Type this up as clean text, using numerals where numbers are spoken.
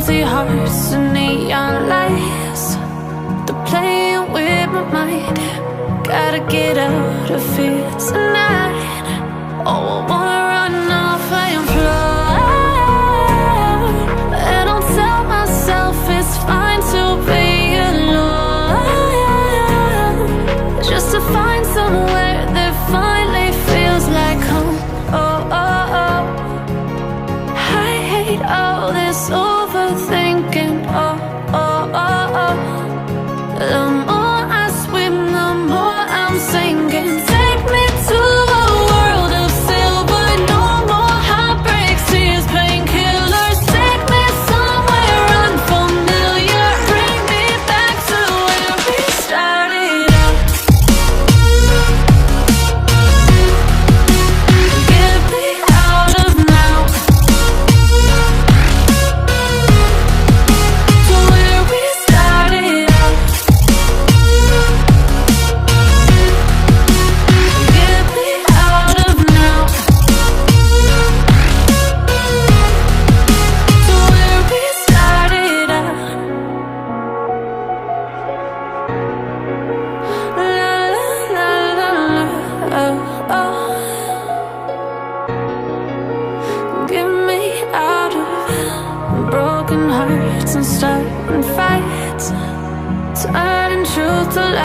empty hearts and neon lights. They're playing with my mind. Gotta get out of here tonight. Oh, I wanna run off and fly, and I'll tell myself it's fine to be alone, just to find somewhere that finally feels like home. Oh, oh, oh. I hate all this overthinking. Oh, oh, oh, oh. The more I swim, the more I'm sinking. Take me to a world of silver. No more heartbreaks, tears, painkillers. Take me somewhere unfamiliar. Bring me back to where we started out. Get me out of now, to where we started out. Get me out of now, to where we started out. La la la la la, oh, oh. Get me out of broken hearts and starting fights, turning truth to lies.